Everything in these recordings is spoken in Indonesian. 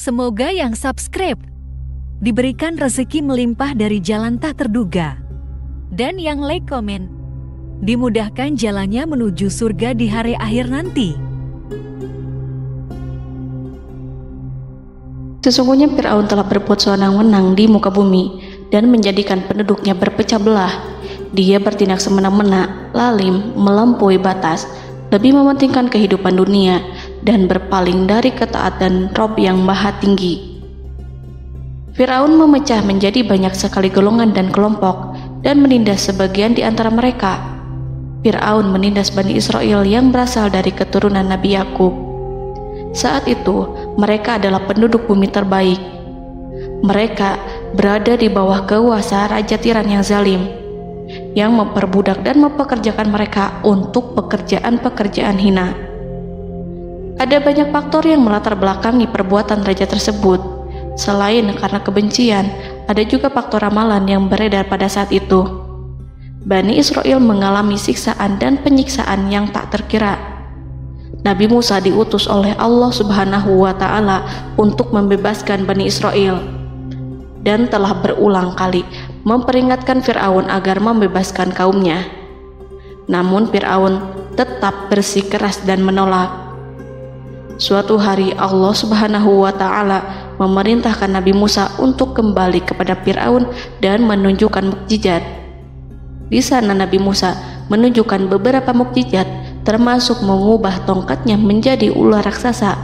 Semoga yang subscribe diberikan rezeki melimpah dari jalan tak terduga. Dan yang like komen, dimudahkan jalannya menuju surga di hari akhir nanti. Sesungguhnya Fir'aun telah berbuat sewenang-wenang di muka bumi dan menjadikan penduduknya berpecah belah. Dia bertindak semena-mena, lalim, melampaui batas, lebih mementingkan kehidupan dunia dan berpaling dari ketaatan Rob yang Maha Tinggi. Fir'aun memecah menjadi banyak sekali golongan dan kelompok dan menindas sebagian di antara mereka. Fir'aun menindas Bani Israel yang berasal dari keturunan Nabi Yakub. Saat itu, mereka adalah penduduk bumi terbaik. Mereka berada di bawah kuasa Raja Tiran yang zalim, yang memperbudak dan mempekerjakan mereka untuk pekerjaan-pekerjaan hina. Ada banyak faktor yang melatar belakangi perbuatan raja tersebut. Selain karena kebencian, ada juga faktor ramalan yang beredar pada saat itu. Bani Israel mengalami siksaan dan penyiksaan yang tak terkira. Nabi Musa diutus oleh Allah Subhanahu wa Ta'ala untuk membebaskan Bani Israel, dan telah berulang kali memperingatkan Fir'aun agar membebaskan kaumnya. Namun Fir'aun tetap bersikeras dan menolak. Suatu hari Allah Subhanahu wa Ta'ala memerintahkan Nabi Musa untuk kembali kepada Fir'aun dan menunjukkan mukjizat. Di sana Nabi Musa menunjukkan beberapa mukjizat, termasuk mengubah tongkatnya menjadi ular raksasa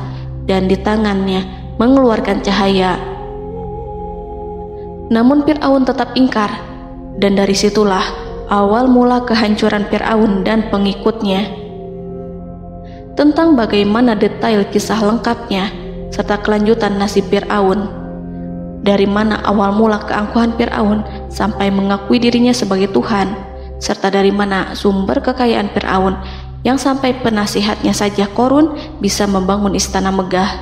dan di tangannya mengeluarkan cahaya. Namun Fir'aun tetap ingkar, dan dari situlah awal mula kehancuran Fir'aun dan pengikutnya. Tentang bagaimana detail kisah lengkapnya serta kelanjutan nasib Fir'aun, dari mana awal mula keangkuhan Fir'aun sampai mengakui dirinya sebagai Tuhan, serta dari mana sumber kekayaan Fir'aun yang sampai penasihatnya saja Qorun bisa membangun istana megah,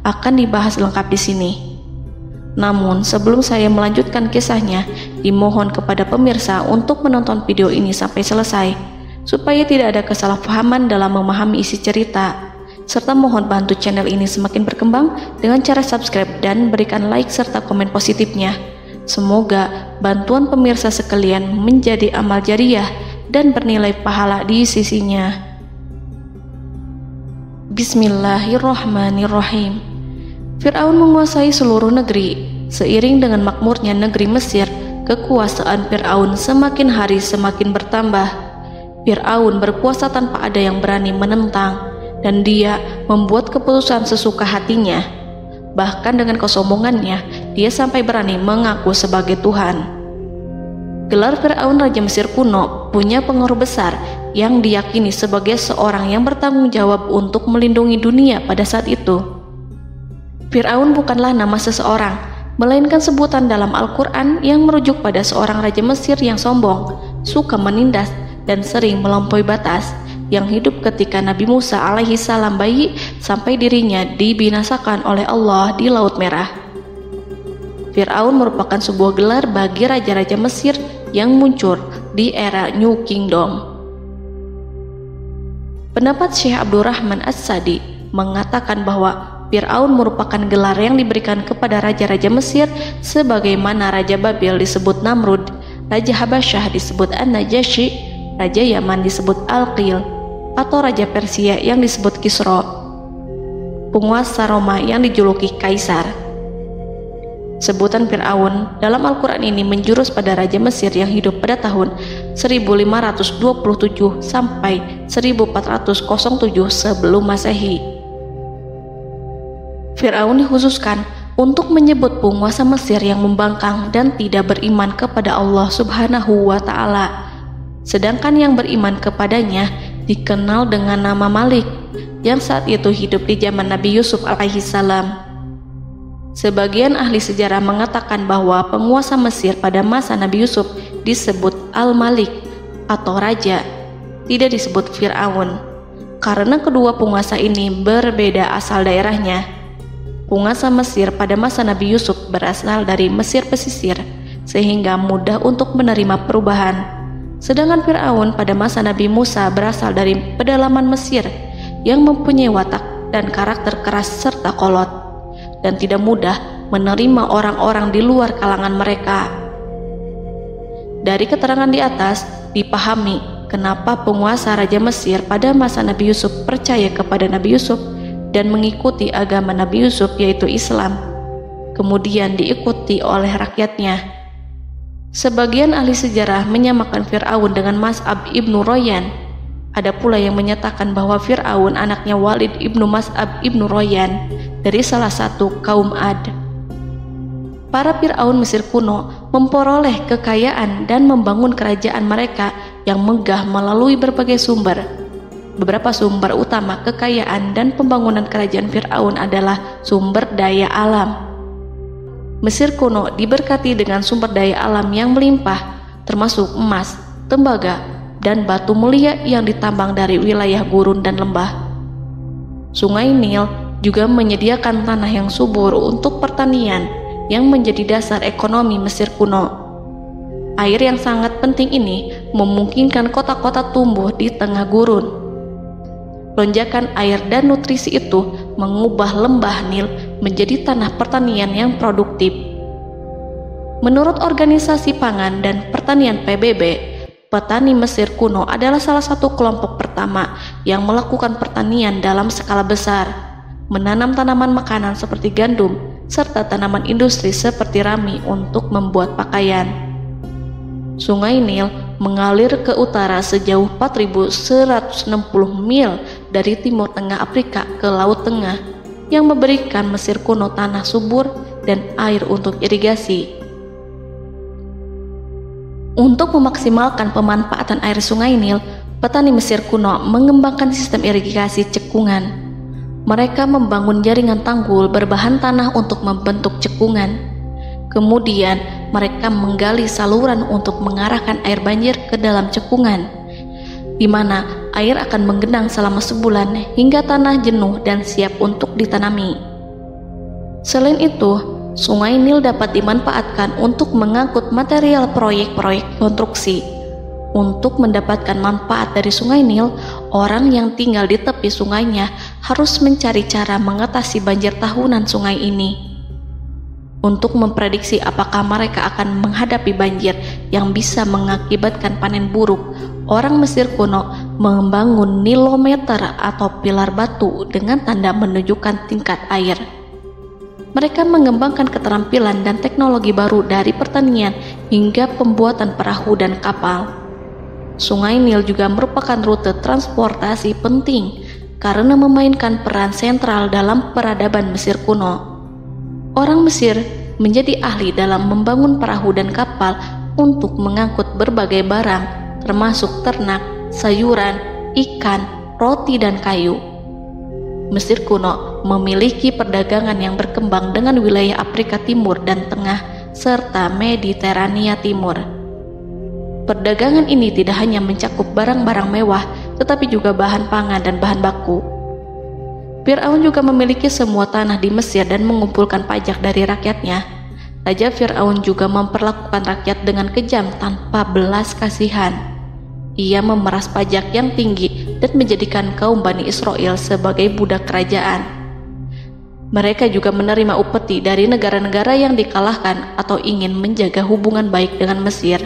akan dibahas lengkap di sini. Namun sebelum saya melanjutkan kisahnya, dimohon kepada pemirsa untuk menonton video ini sampai selesai, supaya tidak ada kesalahpahaman dalam memahami isi cerita, serta mohon bantu channel ini semakin berkembang dengan cara subscribe dan berikan like serta komen positifnya. Semoga bantuan pemirsa sekalian menjadi amal jariah dan bernilai pahala di sisinya. Bismillahirrahmanirrahim. Fir'aun menguasai seluruh negeri. Seiring dengan makmurnya negeri Mesir, kekuasaan Fir'aun semakin hari semakin bertambah. Fir'aun berkuasa tanpa ada yang berani menentang, dan dia membuat keputusan sesuka hatinya. Bahkan dengan kesombongannya, dia sampai berani mengaku sebagai Tuhan. Gelar Fir'aun Raja Mesir kuno punya pengaruh besar yang diyakini sebagai seorang yang bertanggung jawab untuk melindungi dunia pada saat itu. Fir'aun bukanlah nama seseorang, melainkan sebutan dalam Al-Quran yang merujuk pada seorang Raja Mesir yang sombong, suka menindas, dan sering melampaui batas, yang hidup ketika Nabi Musa alaihi salam bayi sampai dirinya dibinasakan oleh Allah di Laut Merah. Fir'aun merupakan sebuah gelar bagi raja-raja Mesir yang muncul di era New Kingdom. Pendapat Syekh Abdurrahman As-Sadi mengatakan bahwa Fir'aun merupakan gelar yang diberikan kepada raja-raja Mesir, sebagaimana Raja Babil disebut Namrud, Raja Habasyah disebut An-Najasyi, Raja Yaman disebut Al-Qil, atau Raja Persia yang disebut Kisra, penguasa Roma yang dijuluki Kaisar. Sebutan Fir'aun dalam Al-Quran ini menjurus pada Raja Mesir yang hidup pada tahun 1527 sampai 1407 sebelum Masehi. Fir'aun dikhususkan untuk menyebut penguasa Mesir yang membangkang dan tidak beriman kepada Allah Subhanahu wa Ta'ala. Sedangkan yang beriman kepadanya dikenal dengan nama Malik, yang saat itu hidup di zaman Nabi Yusuf alaihi salam. Sebagian ahli sejarah mengatakan bahwa penguasa Mesir pada masa Nabi Yusuf disebut Al-Malik atau Raja, tidak disebut Fir'aun, karena kedua penguasa ini berbeda asal daerahnya. Penguasa Mesir pada masa Nabi Yusuf berasal dari Mesir pesisir, sehingga mudah untuk menerima perubahan. Sedangkan Fir'aun pada masa Nabi Musa berasal dari pedalaman Mesir yang mempunyai watak dan karakter keras serta kolot. dan tidak mudah menerima orang-orang di luar kalangan mereka. Dari keterangan di atas dipahami kenapa penguasa Raja Mesir pada masa Nabi Yusuf percaya kepada Nabi Yusuf dan mengikuti agama Nabi Yusuf yaitu Islam, kemudian diikuti oleh rakyatnya. Sebagian ahli sejarah menyamakan Fir'aun dengan Mas'ab ibnu Royan. Ada pula yang menyatakan bahwa Fir'aun anaknya Walid ibnu Mas'ab ibnu Royan dari salah satu kaum Ad. Para Fir'aun Mesir kuno memperoleh kekayaan dan membangun kerajaan mereka yang megah melalui berbagai sumber. Beberapa sumber utama kekayaan dan pembangunan kerajaan Fir'aun adalah sumber daya alam. Mesir kuno diberkati dengan sumber daya alam yang melimpah, termasuk emas, tembaga, dan batu mulia yang ditambang dari wilayah gurun dan lembah. Sungai Nil juga menyediakan tanah yang subur untuk pertanian yang menjadi dasar ekonomi Mesir kuno. Air yang sangat penting ini memungkinkan kota-kota tumbuh di tengah gurun. Lonjakan air dan nutrisi itu mengubah lembah Nil menjadi tanah pertanian yang produktif. Menurut Organisasi Pangan dan Pertanian PBB, petani Mesir kuno adalah salah satu kelompok pertama yang melakukan pertanian dalam skala besar, menanam tanaman makanan seperti gandum, serta tanaman industri seperti rami untuk membuat pakaian. Sungai Nil mengalir ke utara sejauh 4.160 mil dari timur tengah Afrika ke Laut Tengah, yang memberikan Mesir kuno tanah subur dan air untuk irigasi. Untuk memaksimalkan pemanfaatan air Sungai Nil, petani Mesir kuno mengembangkan sistem irigasi cekungan. Mereka membangun jaringan tanggul berbahan tanah untuk membentuk cekungan. Kemudian mereka menggali saluran untuk mengarahkan air banjir ke dalam cekungan, di mana air akan menggenang selama sebulan hingga tanah jenuh dan siap untuk ditanami. Selain itu, Sungai Nil dapat dimanfaatkan untuk mengangkut material proyek-proyek konstruksi. Untuk mendapatkan manfaat dari Sungai Nil, orang yang tinggal di tepi sungainya harus mencari cara mengatasi banjir tahunan sungai ini. Untuk memprediksi apakah mereka akan menghadapi banjir yang bisa mengakibatkan panen buruk, orang Mesir kuno membangun nilometer atau pilar batu dengan tanda menunjukkan tingkat air. Mereka mengembangkan keterampilan dan teknologi baru dari pertanian hingga pembuatan perahu dan kapal. Sungai Nil juga merupakan rute transportasi penting karena memainkan peran sentral dalam peradaban Mesir kuno. Orang Mesir menjadi ahli dalam membangun perahu dan kapal untuk mengangkut berbagai barang, termasuk ternak, sayuran, ikan, roti, dan kayu. Mesir kuno memiliki perdagangan yang berkembang dengan wilayah Afrika Timur dan Tengah serta Mediterania Timur. Perdagangan ini tidak hanya mencakup barang-barang mewah, tetapi juga bahan pangan dan bahan baku. Fir'aun juga memiliki semua tanah di Mesir dan mengumpulkan pajak dari rakyatnya. Raja Fir'aun juga memperlakukan rakyat dengan kejam tanpa belas kasihan. Ia memeras pajak yang tinggi dan menjadikan kaum Bani Israel sebagai budak kerajaan. Mereka juga menerima upeti dari negara-negara yang dikalahkan atau ingin menjaga hubungan baik dengan Mesir.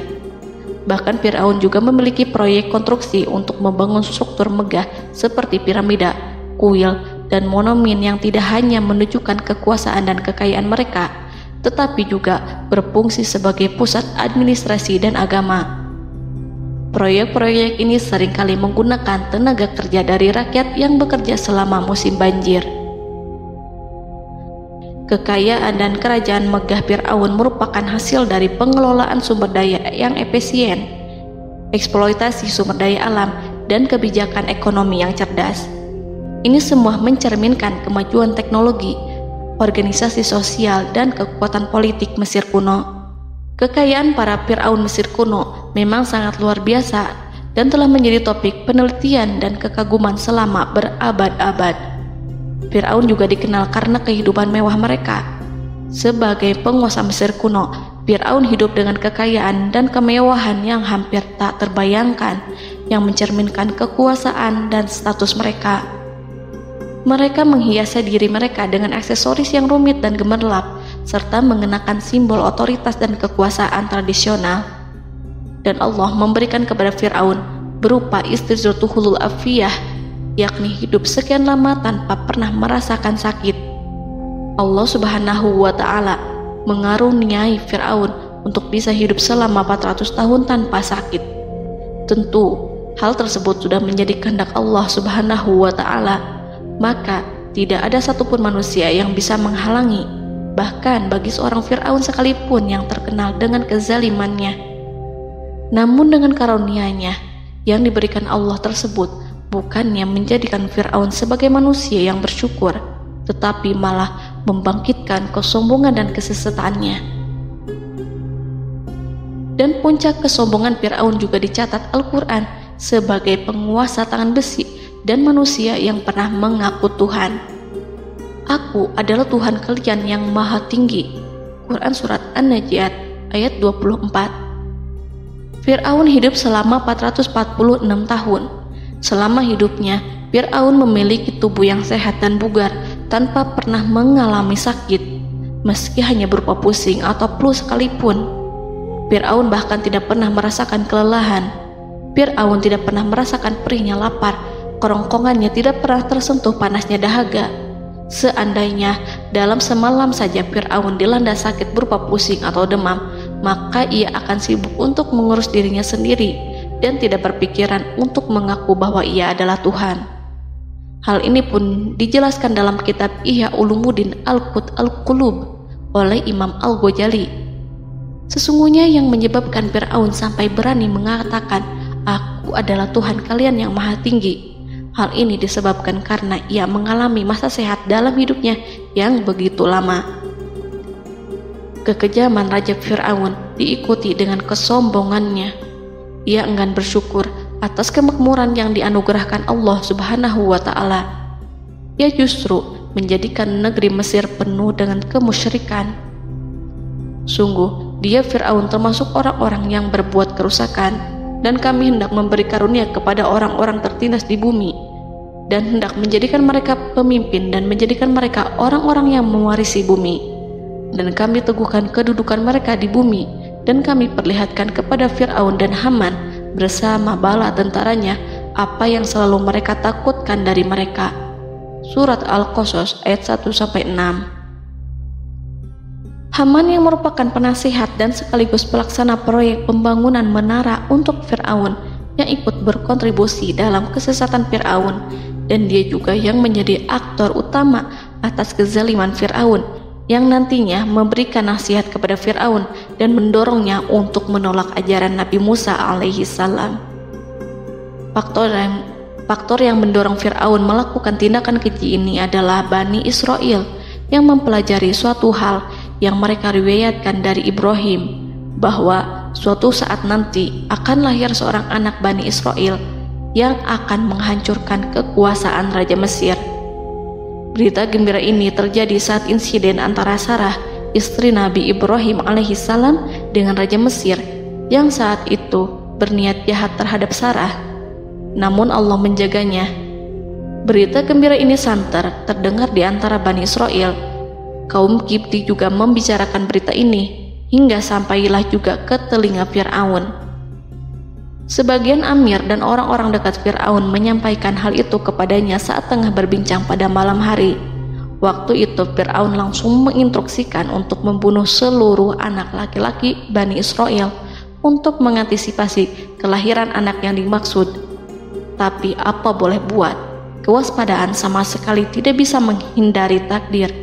Bahkan Fir'aun juga memiliki proyek konstruksi untuk membangun struktur megah seperti piramida, kuil, dan monumen yang tidak hanya menunjukkan kekuasaan dan kekayaan mereka, tetapi juga berfungsi sebagai pusat administrasi dan agama. Proyek-proyek ini seringkali menggunakan tenaga kerja dari rakyat yang bekerja selama musim banjir. Kekayaan dan kerajaan megah Fir'aun merupakan hasil dari pengelolaan sumber daya yang efisien, eksploitasi sumber daya alam, dan kebijakan ekonomi yang cerdas. Ini semua mencerminkan kemajuan teknologi, organisasi sosial, dan kekuatan politik Mesir kuno. Kekayaan para Fir'aun Mesir kuno memang sangat luar biasa dan telah menjadi topik penelitian dan kekaguman selama berabad-abad. Fir'aun juga dikenal karena kehidupan mewah mereka. Sebagai penguasa Mesir kuno, Fir'aun hidup dengan kekayaan dan kemewahan yang hampir tak terbayangkan, yang mencerminkan kekuasaan dan status mereka. Mereka menghiasi diri mereka dengan aksesoris yang rumit dan gemerlap, serta mengenakan simbol otoritas dan kekuasaan tradisional. Dan Allah memberikan kepada Fir'aun berupa istizratuhul afiyah, yakni hidup sekian lama tanpa pernah merasakan sakit. Allah Subhanahu wa Ta'ala mengaruniai Fir'aun untuk bisa hidup selama 400 tahun tanpa sakit. Tentu hal tersebut sudah menjadi kehendak Allah Subhanahu wa Ta'ala, maka tidak ada satupun manusia yang bisa menghalangi, bahkan bagi seorang Fir'aun sekalipun yang terkenal dengan kezalimannya. Namun dengan karunia-Nya yang diberikan Allah tersebut bukannya menjadikan Fir'aun sebagai manusia yang bersyukur, tetapi malah membangkitkan kesombongan dan kesesataannya. Dan puncak kesombongan Fir'aun juga dicatat Al-Quran sebagai penguasa tangan besi dan manusia yang pernah mengaku Tuhan. Aku adalah Tuhan kalian yang maha tinggi. Quran Surat An-Najiat ayat 24. Fir'aun hidup selama 446 tahun. Selama hidupnya, Fir'aun memiliki tubuh yang sehat dan bugar tanpa pernah mengalami sakit, meski hanya berupa pusing atau flu sekalipun. Fir'aun bahkan tidak pernah merasakan kelelahan. Fir'aun tidak pernah merasakan perihnya lapar, kerongkongannya tidak pernah tersentuh panasnya dahaga. Seandainya dalam semalam saja Fir'aun dilanda sakit berupa pusing atau demam, maka ia akan sibuk untuk mengurus dirinya sendiri dan tidak berpikiran untuk mengaku bahwa ia adalah Tuhan. Hal ini pun dijelaskan dalam kitab Ihya Ulumuddin Al-Qut Al-Qulub oleh Imam Al-Ghazali. Sesungguhnya yang menyebabkan Fir'aun sampai berani mengatakan, "Aku adalah Tuhan kalian yang maha tinggi." Hal ini disebabkan karena ia mengalami masa sehat dalam hidupnya yang begitu lama. Kekejaman Raja Fir'aun diikuti dengan kesombongannya. Ia enggan bersyukur atas kemakmuran yang dianugerahkan Allah Subhanahu wa Ta'ala. Ia justru menjadikan negeri Mesir penuh dengan kemusyrikan. Sungguh, dia Fir'aun termasuk orang-orang yang berbuat kerusakan, dan kami hendak memberi karunia kepada orang-orang tertindas di bumi, dan hendak menjadikan mereka pemimpin dan menjadikan mereka orang-orang yang mewarisi bumi. Dan kami teguhkan kedudukan mereka di bumi, dan kami perlihatkan kepada Fir'aun dan Haman bersama bala tentaranya apa yang selalu mereka takutkan dari mereka. Surat Al-Qasas ayat 1-6. Haman yang merupakan penasihat dan sekaligus pelaksana proyek pembangunan menara untuk Fir'aun yang ikut berkontribusi dalam kesesatan Fir'aun, dan dia juga yang menjadi aktor utama atas kezaliman Fir'aun yang nantinya memberikan nasihat kepada Fir'aun dan mendorongnya untuk menolak ajaran Nabi Musa alaihi salam. Faktor yang mendorong Fir'aun melakukan tindakan keji ini adalah Bani Israel yang mempelajari suatu hal yang mereka riwayatkan dari Ibrahim, bahwa suatu saat nanti akan lahir seorang anak Bani Israel yang akan menghancurkan kekuasaan Raja Mesir. Berita gembira ini terjadi saat insiden antara Sarah, istri Nabi Ibrahim alaihissalam, dengan Raja Mesir yang saat itu berniat jahat terhadap Sarah. Namun Allah menjaganya. Berita gembira ini santer terdengar di antara Bani Israel. Kaum Kipti juga membicarakan berita ini, hingga sampailah juga ke telinga Fir'aun. Sebagian amir dan orang-orang dekat Fir'aun menyampaikan hal itu kepadanya saat tengah berbincang pada malam hari. Waktu itu Fir'aun langsung menginstruksikan untuk membunuh seluruh anak laki-laki Bani Israel untuk mengantisipasi kelahiran anak yang dimaksud. Tapi apa boleh buat, kewaspadaan sama sekali tidak bisa menghindari takdir.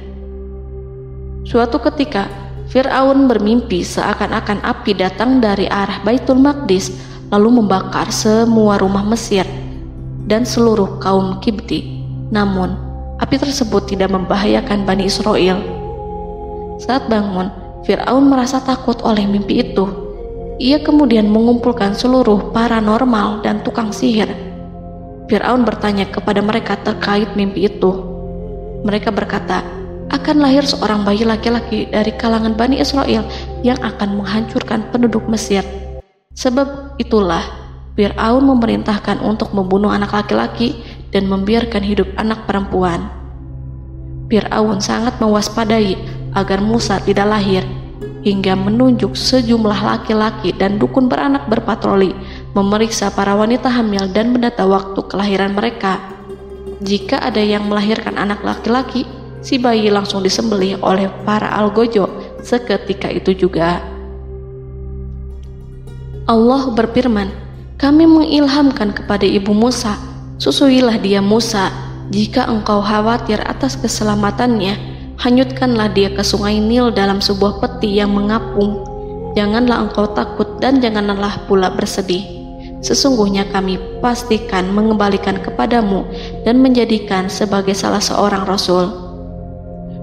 Suatu ketika, Fir'aun bermimpi seakan-akan api datang dari arah Baitul Maqdis lalu membakar semua rumah Mesir dan seluruh kaum Kipti. Namun, api tersebut tidak membahayakan Bani Israel. Saat bangun, Fir'aun merasa takut oleh mimpi itu. Ia kemudian mengumpulkan seluruh paranormal dan tukang sihir. Fir'aun bertanya kepada mereka terkait mimpi itu. Mereka berkata, akan lahir seorang bayi laki-laki dari kalangan Bani Israel yang akan menghancurkan penduduk Mesir. Sebab itulah Fir'aun memerintahkan untuk membunuh anak laki-laki dan membiarkan hidup anak perempuan. Fir'aun sangat mewaspadai agar Musa tidak lahir, hingga menunjuk sejumlah laki-laki dan dukun beranak berpatroli memeriksa para wanita hamil dan mendata waktu kelahiran mereka. Jika ada yang melahirkan anak laki-laki, si bayi langsung disembelih oleh para algojo seketika itu juga. Allah berfirman, "Kami mengilhamkan kepada ibu Musa, susuilah dia Musa. Jika engkau khawatir atas keselamatannya, hanyutkanlah dia ke sungai Nil dalam sebuah peti yang mengapung. Janganlah engkau takut dan janganlah pula bersedih. Sesungguhnya kami pastikan mengembalikan kepadamu dan menjadikan sebagai salah seorang rasul."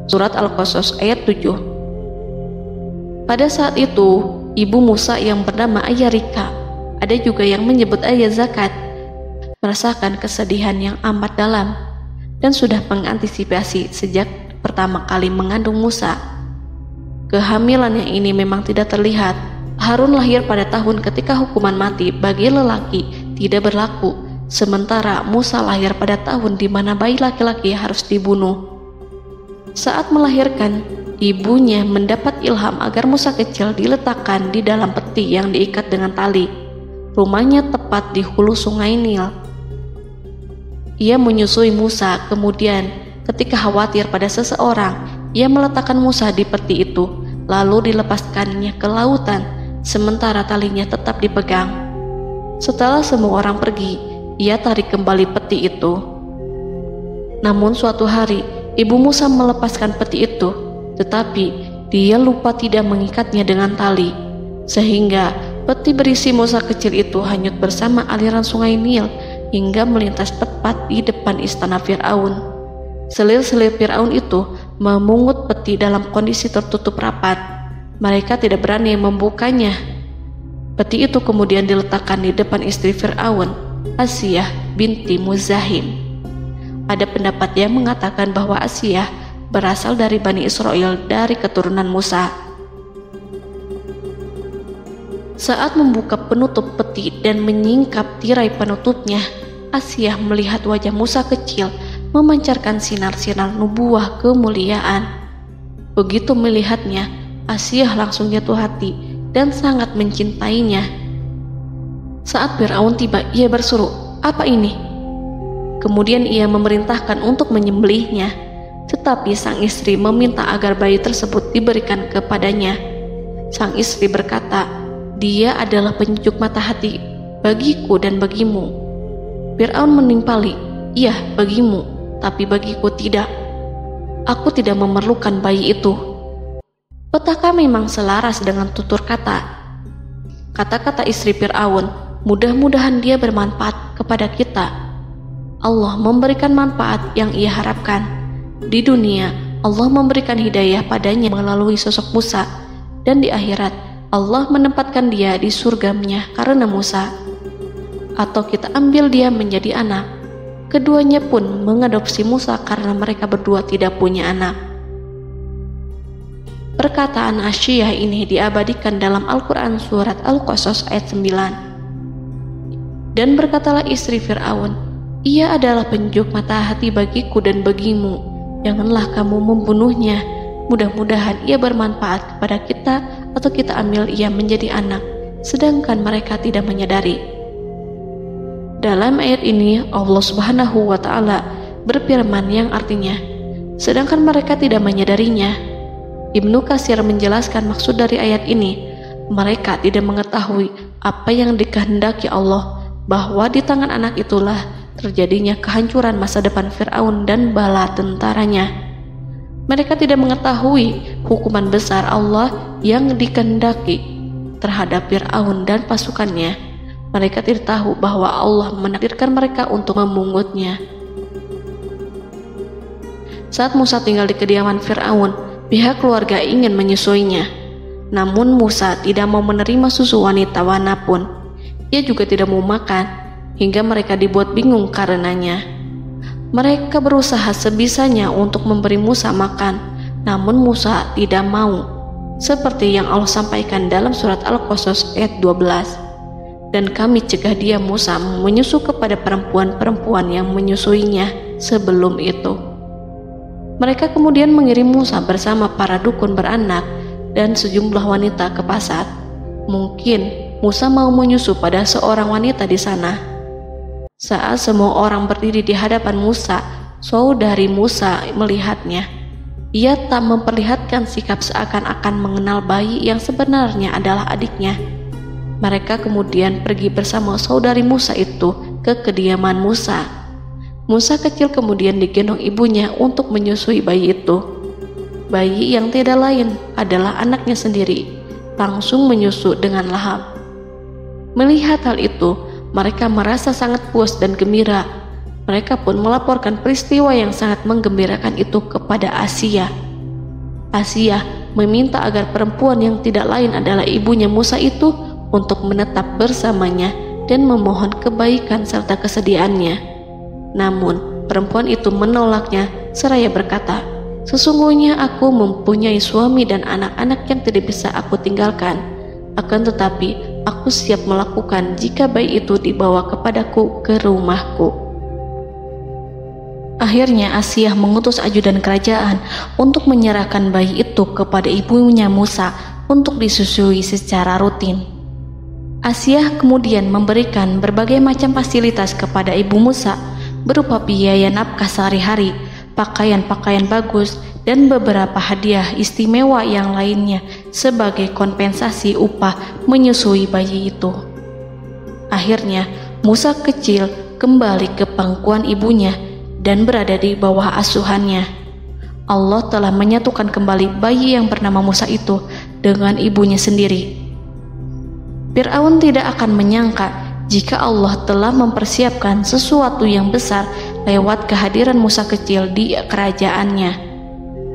Surat Al-Qasas ayat 7. Pada saat itu, ibu Musa yang bernama Ayarika, ada juga yang menyebut Ayah Zakat, merasakan kesedihan yang amat dalam dan sudah mengantisipasi sejak pertama kali mengandung Musa. Kehamilannya ini memang tidak terlihat. Harun lahir pada tahun ketika hukuman mati bagi lelaki tidak berlaku, sementara Musa lahir pada tahun di mana bayi laki-laki harus dibunuh. Saat melahirkan, ibunya mendapat ilham agar Musa kecil diletakkan di dalam peti yang diikat dengan tali. Rumahnya tepat di hulu sungai Nil. Ia menyusui Musa, kemudian ketika khawatir pada seseorang, ia meletakkan Musa di peti itu, lalu dilepaskannya ke lautan, sementara talinya tetap dipegang. Setelah semua orang pergi, ia tarik kembali peti itu. Namun suatu hari, ibu Musa melepaskan peti itu, tetapi dia lupa tidak mengikatnya dengan tali, sehingga peti berisi Musa kecil itu hanyut bersama aliran sungai Nil hingga melintas tepat di depan istana Fir'aun. Selir-selir Fir'aun itu memungut peti dalam kondisi tertutup rapat. Mereka tidak berani membukanya. Peti itu kemudian diletakkan di depan istri Fir'aun, Asiyah binti Muzahim. Ada pendapat yang mengatakan bahwa Asiyah berasal dari Bani Israel dari keturunan Musa. Saat membuka penutup peti dan menyingkap tirai penutupnya, Asiyah melihat wajah Musa kecil memancarkan sinar-sinar nubuah kemuliaan. Begitu melihatnya, Asiyah langsung jatuh hati dan sangat mencintainya. Saat Fir'aun tiba, ia berseru, "Apa ini?" Kemudian ia memerintahkan untuk menyembelihnya, tetapi sang istri meminta agar bayi tersebut diberikan kepadanya. Sang istri berkata, "Dia adalah penyejuk mata hati bagiku dan bagimu." Fir'aun menimpali, "Iya, bagimu, tapi bagiku tidak. Aku tidak memerlukan bayi itu." Petaka memang selaras dengan tutur kata. Kata-kata istri Fir'aun, mudah-mudahan dia bermanfaat kepada kita. Allah memberikan manfaat yang ia harapkan. Di dunia, Allah memberikan hidayah padanya melalui sosok Musa, dan di akhirat, Allah menempatkan dia di surganya karena Musa. Atau kita ambil dia menjadi anak. Keduanya pun mengadopsi Musa karena mereka berdua tidak punya anak. Perkataan Asiyah ini diabadikan dalam Al-Quran surat Al-Qasas ayat 9. Dan berkatalah istri Fir'aun, "Ia adalah penyejuk mata hati bagiku dan bagimu. Janganlah kamu membunuhnya. Mudah-mudahan ia bermanfaat kepada kita, atau kita ambil ia menjadi anak, sedangkan mereka tidak menyadari." Dalam ayat ini Allah Subhanahu wa Ta'ala berfirman yang artinya, sedangkan mereka tidak menyadarinya. Ibnu Katsir menjelaskan maksud dari ayat ini, mereka tidak mengetahui apa yang dikehendaki Allah, bahwa di tangan anak itulah terjadinya kehancuran masa depan Fir'aun dan bala tentaranya. Mereka tidak mengetahui hukuman besar Allah yang dikehendaki terhadap Fir'aun dan pasukannya. Mereka tidak tahu bahwa Allah menakdirkan mereka untuk memungutnya. Saat Musa tinggal di kediaman Fir'aun, pihak keluarga ingin menyusuinya. Namun Musa tidak mau menerima susu wanita manapun. Ia juga tidak mau makan, hingga mereka dibuat bingung karenanya. Mereka berusaha sebisanya untuk memberi Musa makan, namun Musa tidak mau. Seperti yang Allah sampaikan dalam surat Al-Qasas ayat 12. dan kami cegah dia Musa menyusu kepada perempuan-perempuan yang menyusuinya sebelum itu. Mereka kemudian mengirim Musa bersama para dukun beranak dan sejumlah wanita ke pasar. Mungkin Musa mau menyusu pada seorang wanita di sana. Saat semua orang berdiri di hadapan Musa, saudari Musa melihatnya. Ia tak memperlihatkan sikap seakan-akan mengenal bayi yang sebenarnya adalah adiknya. Mereka kemudian pergi bersama saudari Musa itu ke kediaman Musa. Musa kecil kemudian digendong ibunya untuk menyusui bayi itu. Bayi yang tidak lain adalah anaknya sendiri, langsung menyusu dengan lahap. Melihat hal itu, mereka merasa sangat puas dan gembira. Mereka pun melaporkan peristiwa yang sangat menggembirakan itu kepada Asia. Asia meminta agar perempuan yang tidak lain adalah ibunya Musa itu untuk menetap bersamanya dan memohon kebaikan serta kesediaannya. Namun, perempuan itu menolaknya seraya berkata, "Sesungguhnya aku mempunyai suami dan anak-anak yang tidak bisa aku tinggalkan. Akan tetapi, aku siap melakukan jika bayi itu dibawa kepadaku ke rumahku." Akhirnya Asia mengutus ajudan kerajaan untuk menyerahkan bayi itu kepada ibunya Musa untuk disusui secara rutin. Asia kemudian memberikan berbagai macam fasilitas kepada ibu Musa berupa biaya nafkah sehari-hari, pakaian-pakaian bagus, dan beberapa hadiah istimewa yang lainnya sebagai kompensasi upah menyusui bayi itu. Akhirnya Musa kecil kembali ke pangkuan ibunya dan berada di bawah asuhannya. Allah telah menyatukan kembali bayi yang bernama Musa itu dengan ibunya sendiri. Fir'aun tidak akan menyangka jika Allah telah mempersiapkan sesuatu yang besar lewat kehadiran Musa kecil di kerajaannya.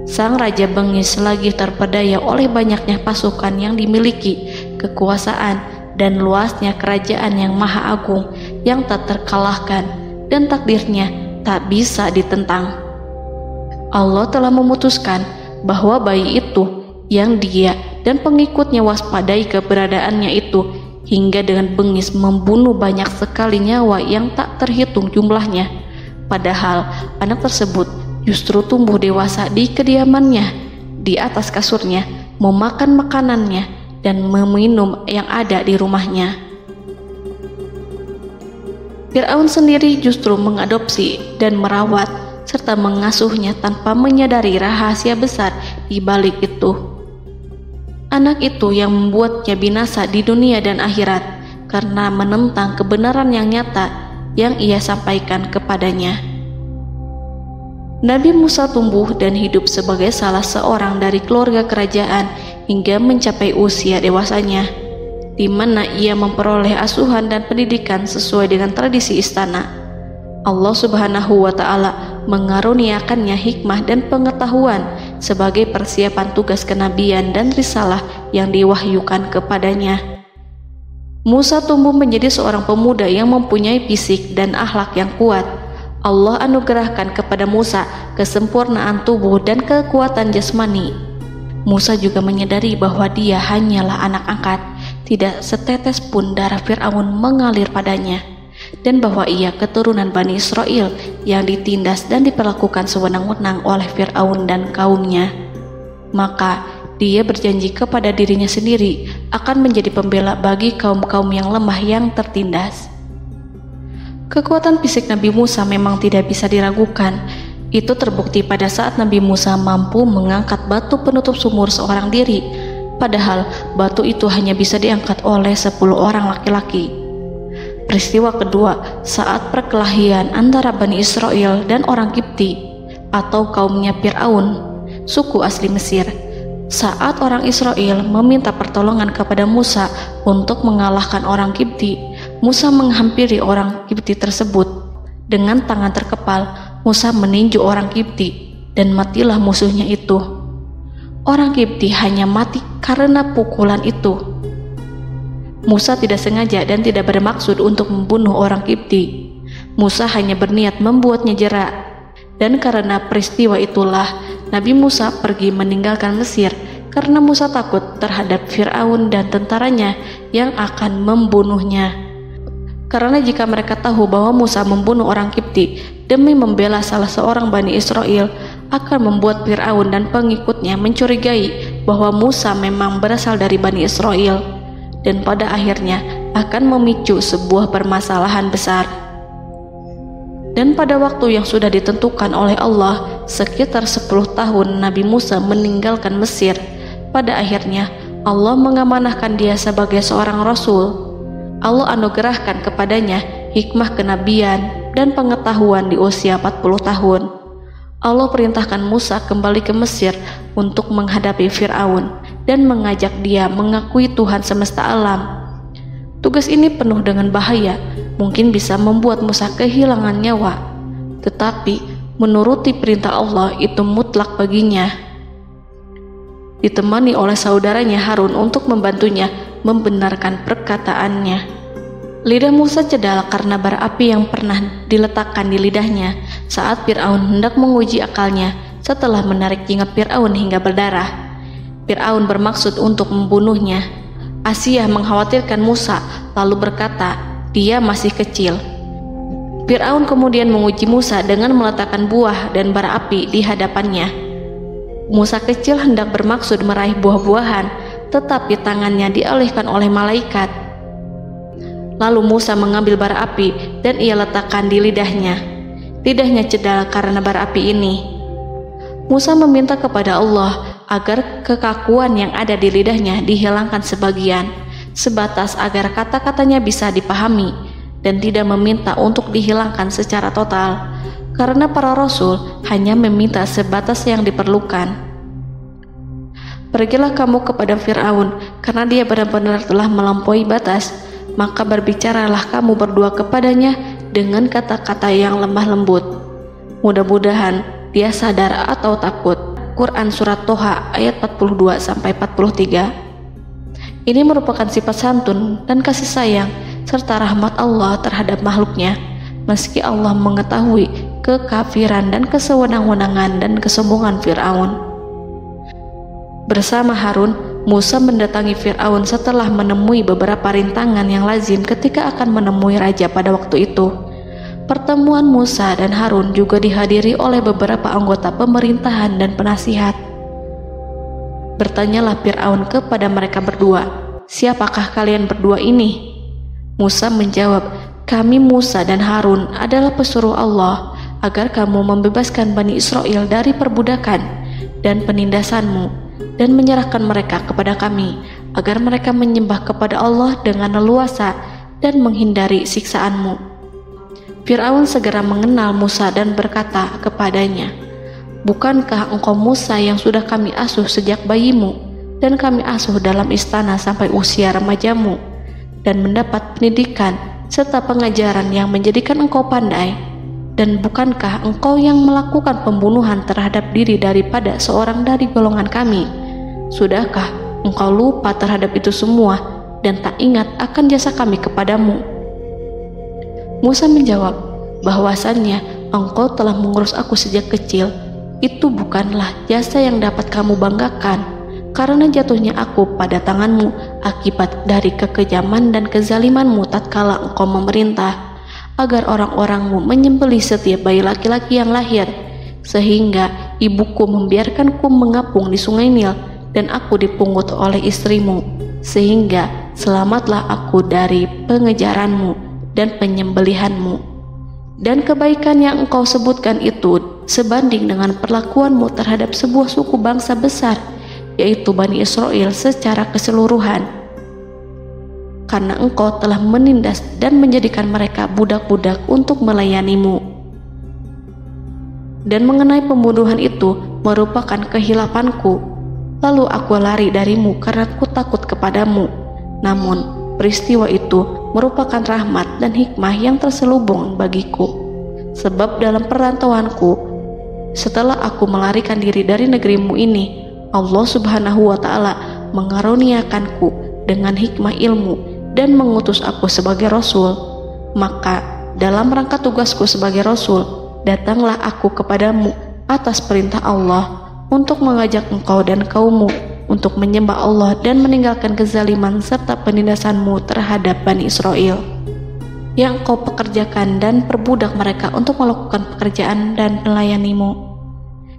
Sang raja bengis lagi terpedaya oleh banyaknya pasukan yang dimiliki, kekuasaan, dan luasnya kerajaan yang maha agung yang tak terkalahkan, dan takdirnya tak bisa ditentang. Allah telah memutuskan bahwa bayi itu yang dia dan pengikutnya waspadai keberadaannya itu hingga dengan bengis membunuh banyak sekali nyawa yang tak terhitung jumlahnya. Padahal anak tersebut justru tumbuh dewasa di kediamannya, di atas kasurnya, memakan makanannya dan meminum yang ada di rumahnya. Fir'aun sendiri justru mengadopsi dan merawat serta mengasuhnya tanpa menyadari rahasia besar di balik itu. Anak itu yang membuatnya binasa di dunia dan akhirat karena menentang kebenaran yang nyata yang ia sampaikan kepadanya. Nabi Musa tumbuh dan hidup sebagai salah seorang dari keluarga kerajaan hingga mencapai usia dewasanya, di mana ia memperoleh asuhan dan pendidikan sesuai dengan tradisi istana. Allah Subhanahu wa Ta'ala mengaruniakannya hikmah dan pengetahuan sebagai persiapan tugas kenabian dan risalah yang diwahyukan kepadanya. Musa tumbuh menjadi seorang pemuda yang mempunyai fisik dan akhlak yang kuat. Allah anugerahkan kepada Musa kesempurnaan tubuh dan kekuatan jasmani. Musa juga menyadari bahwa dia hanyalah anak angkat. Tidak setetes pun darah Fir'aun mengalir padanya, dan bahwa ia keturunan Bani Israel yang ditindas dan diperlakukan sewenang-wenang oleh Fir'aun dan kaumnya. Maka dia berjanji kepada dirinya sendiri akan menjadi pembela bagi kaum-kaum yang lemah yang tertindas. Kekuatan fisik Nabi Musa memang tidak bisa diragukan. Itu terbukti pada saat Nabi Musa mampu mengangkat batu penutup sumur seorang diri, padahal batu itu hanya bisa diangkat oleh 10 orang laki-laki. Peristiwa kedua saat perkelahian antara Bani Israel dan orang Kipti atau kaumnya Fir'aun, suku asli Mesir. Saat orang Israel meminta pertolongan kepada Musa untuk mengalahkan orang Kipti, Musa menghampiri orang Kipti tersebut. Dengan tangan terkepal, Musa meninju orang Kipti dan matilah musuhnya itu. Orang Kipti hanya mati karena pukulan itu. Musa tidak sengaja dan tidak bermaksud untuk membunuh orang Kipti. Musa hanya berniat membuatnya jera. Dan karena peristiwa itulah Nabi Musa pergi meninggalkan Mesir karena Musa takut terhadap Fir'aun dan tentaranya yang akan membunuhnya. Karena jika mereka tahu bahwa Musa membunuh orang Kipti demi membela salah seorang Bani Israel, akan membuat Fir'aun dan pengikutnya mencurigai bahwa Musa memang berasal dari Bani Israel, dan pada akhirnya akan memicu sebuah permasalahan besar. Dan pada waktu yang sudah ditentukan oleh Allah, sekitar 10 tahun Nabi Musa meninggalkan Mesir. Pada akhirnya Allah mengamanahkan dia sebagai seorang Rasul. Allah anugerahkan kepadanya hikmah kenabian dan pengetahuan di usia 40 tahun. Allah perintahkan Musa kembali ke Mesir untuk menghadapi Fir'aun dan mengajak dia mengakui Tuhan semesta alam. Tugas ini penuh dengan bahaya, mungkin bisa membuat Musa kehilangan nyawa, tetapi menuruti perintah Allah itu mutlak baginya. Ditemani oleh saudaranya Harun untuk membantunya membenarkan perkataannya. Lidah Musa cedal karena bara api yang pernah diletakkan di lidahnya saat Fir'aun hendak menguji akalnya setelah menarik jingat Fir'aun hingga berdarah. Fir'aun bermaksud untuk membunuhnya. Asyah mengkhawatirkan Musa lalu berkata, dia masih kecil. Fir'aun kemudian menguji Musa dengan meletakkan buah dan bara api di hadapannya. Musa kecil hendak bermaksud meraih buah-buahan, tetapi tangannya dialihkan oleh malaikat. Lalu Musa mengambil bara api dan ia letakkan di lidahnya. Lidahnya cedal karena bara api ini. Musa meminta kepada Allah agar kekakuan yang ada di lidahnya dihilangkan sebagian, sebatas agar kata-katanya bisa dipahami, dan tidak meminta untuk dihilangkan secara total, karena para rasul hanya meminta sebatas yang diperlukan. Pergilah kamu kepada Fir'aun, karena dia benar-benar telah melampaui batas, maka berbicaralah kamu berdua kepadanya dengan kata-kata yang lemah lembut. Mudah-mudahan dia sadar atau takut. Quran Surat Toha ayat 42-43. Ini merupakan sifat santun dan kasih sayang serta rahmat Allah terhadap makhluknya, meski Allah mengetahui kekafiran dan kesewenang-wenangan dan kesombongan Fir'aun. Bersama Harun, Musa mendatangi Fir'aun setelah menemui beberapa rintangan yang lazim ketika akan menemui raja pada waktu itu. Pertemuan Musa dan Harun juga dihadiri oleh beberapa anggota pemerintahan dan penasihat. Bertanyalah Fir'aun kepada mereka berdua, siapakah kalian berdua ini? Musa menjawab, kami Musa dan Harun adalah pesuruh Allah agar kamu membebaskan Bani Israel dari perbudakan dan penindasanmu dan menyerahkan mereka kepada kami agar mereka menyembah kepada Allah dengan leluasa dan menghindari siksaanmu. Fir'aun segera mengenal Musa dan berkata kepadanya, bukankah engkau Musa yang sudah kami asuh sejak bayimu dan kami asuh dalam istana sampai usia remajamu dan mendapat pendidikan serta pengajaran yang menjadikan engkau pandai? Dan bukankah engkau yang melakukan pembunuhan terhadap diri daripada seorang dari golongan kami? Sudahkah engkau lupa terhadap itu semua dan tak ingat akan jasa kami kepadamu? Musa menjawab, bahwasannya engkau telah mengurus aku sejak kecil. Itu bukanlah jasa yang dapat kamu banggakan, karena jatuhnya aku pada tanganmu akibat dari kekejaman dan kezalimanmu tatkala engkau memerintah agar orang-orangmu menyembelih setiap bayi laki-laki yang lahir, sehingga ibuku membiarkanku mengapung di sungai Nil dan aku dipungut oleh istrimu, sehingga selamatlah aku dari pengejaranmu dan penyembelihanmu. Dan kebaikan yang engkau sebutkan itu sebanding dengan perlakuanmu terhadap sebuah suku bangsa besar, yaitu Bani Israel secara keseluruhan, karena engkau telah menindas dan menjadikan mereka budak-budak untuk melayanimu. Dan mengenai pembunuhan itu merupakan kehilafanku, lalu aku lari darimu karena aku takut kepadamu. Namun peristiwa itu merupakan rahmat dan hikmah yang terselubung bagiku, sebab dalam perantauanku setelah aku melarikan diri dari negerimu ini, Allah Subhanahu wa Ta'ala mengaruniakanku dengan hikmah ilmu dan mengutus aku sebagai Rasul. Maka dalam rangka tugasku sebagai Rasul, datanglah aku kepadamu atas perintah Allah untuk mengajak engkau dan kaummu untuk menyembah Allah dan meninggalkan kezaliman serta penindasanmu terhadap Bani Israel yang kau pekerjakan dan perbudak mereka untuk melakukan pekerjaan dan melayanimu.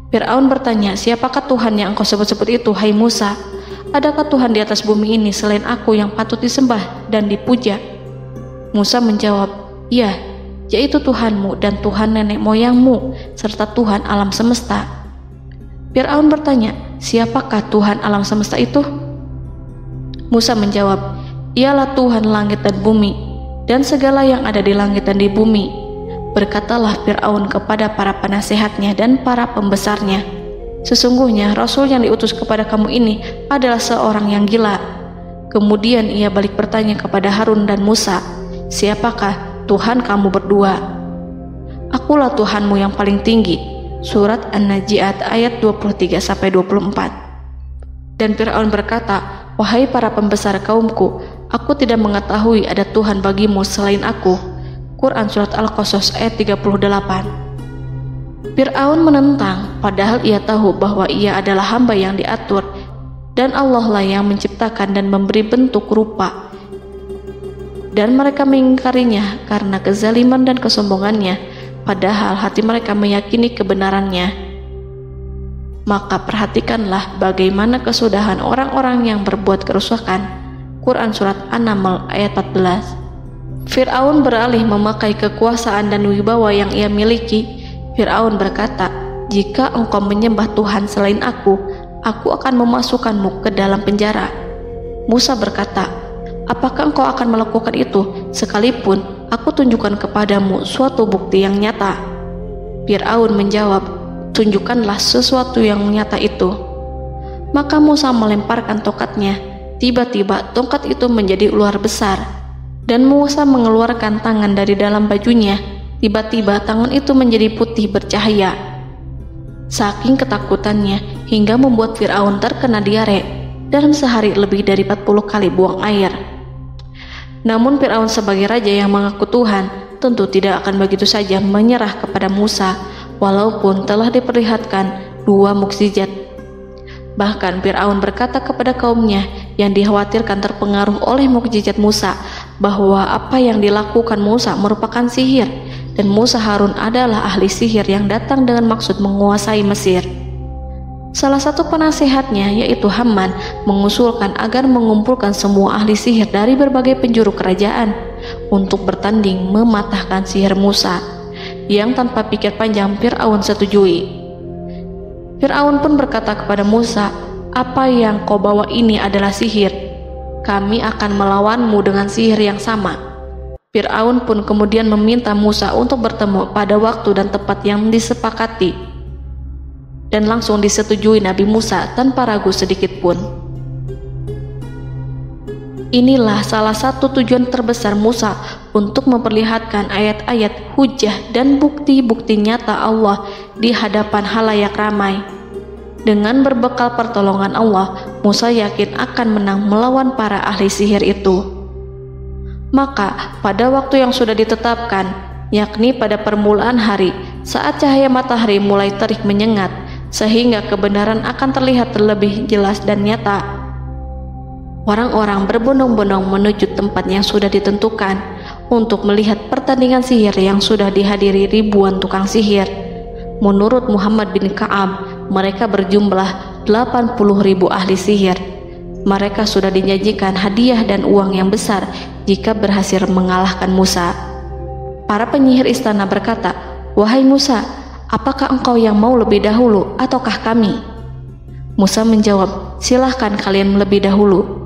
Fir'aun bertanya, siapakah Tuhan yang engkau sebut-sebut itu, hai Musa? Adakah Tuhan di atas bumi ini selain aku yang patut disembah dan dipuja? Musa menjawab, iya, yaitu Tuhanmu dan Tuhan nenek moyangmu serta Tuhan alam semesta. Fir'aun bertanya, siapakah Tuhan alam semesta itu? Musa menjawab, ialah Tuhan langit dan bumi dan segala yang ada di langit dan di bumi. Berkatalah Fir'aun kepada para penasehatnya dan para pembesarnya, sesungguhnya Rasul yang diutus kepada kamu ini adalah seorang yang gila. Kemudian ia balik bertanya kepada Harun dan Musa, siapakah Tuhan kamu berdua? Akulah Tuhanmu yang paling tinggi. Surat An-Najiat ayat 23-24. Dan Fir'aun berkata, wahai para pembesar kaumku, aku tidak mengetahui ada Tuhan bagimu selain aku. Quran Surat Al-Qasas ayat 38. Fir'aun menentang, padahal ia tahu bahwa ia adalah hamba yang diatur dan Allah lah yang menciptakan dan memberi bentuk rupa, dan mereka mengingkarinya karena kezaliman dan kesombongannya, padahal hati mereka meyakini kebenarannya. Maka perhatikanlah bagaimana kesudahan orang-orang yang berbuat kerusakan. Quran Surat An-Naml ayat 14. Fir'aun beralih memakai kekuasaan dan wibawa yang ia miliki. Fir'aun berkata, jika engkau menyembah Tuhan selain aku akan memasukkanmu ke dalam penjara. Musa berkata, apakah engkau akan melakukan itu sekalipun aku tunjukkan kepadamu suatu bukti yang nyata? Fir'aun menjawab, tunjukkanlah sesuatu yang nyata itu. Maka Musa melemparkan tongkatnya. Tiba-tiba tongkat itu menjadi ular besar, dan Musa mengeluarkan tangan dari dalam bajunya. Tiba-tiba tangan itu menjadi putih bercahaya. Saking ketakutannya hingga membuat Fir'aun terkena diare. Dalam sehari lebih dari 40 kali buang air. Namun Fir'aun sebagai raja yang mengaku Tuhan tentu tidak akan begitu saja menyerah kepada Musa, walaupun telah diperlihatkan 2 mukjizat. Bahkan Fir'aun berkata kepada kaumnya yang dikhawatirkan terpengaruh oleh mukjizat Musa, bahwa apa yang dilakukan Musa merupakan sihir, dan Musa Harun adalah ahli sihir yang datang dengan maksud menguasai Mesir. Salah satu penasehatnya, yaitu Haman, mengusulkan agar mengumpulkan semua ahli sihir dari berbagai penjuru kerajaan untuk bertanding mematahkan sihir Musa, yang tanpa pikir panjang Fir'aun setujui. Fir'aun pun berkata kepada Musa, apa yang kau bawa ini adalah sihir. Kami akan melawanmu dengan sihir yang sama. Fir'aun pun kemudian meminta Musa untuk bertemu pada waktu dan tempat yang disepakati, dan langsung disetujui Nabi Musa tanpa ragu sedikit pun. Inilah salah satu tujuan terbesar Musa untuk memperlihatkan ayat-ayat hujah dan bukti-bukti nyata Allah di hadapan halayak ramai. Dengan berbekal pertolongan Allah, Musa yakin akan menang melawan para ahli sihir itu. Maka pada waktu yang sudah ditetapkan, yakni pada permulaan hari, saat cahaya matahari mulai terik menyengat, sehingga kebenaran akan terlihat terlebih jelas dan nyata, orang-orang berbondong-bondong menuju tempat yang sudah ditentukan untuk melihat pertandingan sihir yang sudah dihadiri ribuan tukang sihir. Menurut Muhammad bin Ka'ab, mereka berjumlah 80.000 ahli sihir. Mereka sudah dijanjikan hadiah dan uang yang besar jika berhasil mengalahkan Musa. Para penyihir istana berkata, wahai Musa, apakah engkau yang mau lebih dahulu ataukah kami? Musa menjawab, silahkan kalian lebih dahulu.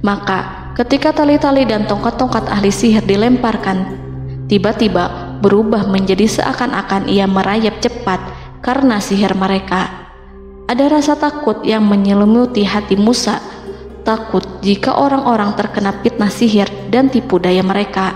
Maka ketika tali-tali dan tongkat-tongkat ahli sihir dilemparkan, tiba-tiba berubah menjadi seakan-akan ia merayap cepat karena sihir mereka. Ada rasa takut yang menyelimuti hati Musa, takut jika orang-orang terkena fitnah sihir dan tipu daya mereka.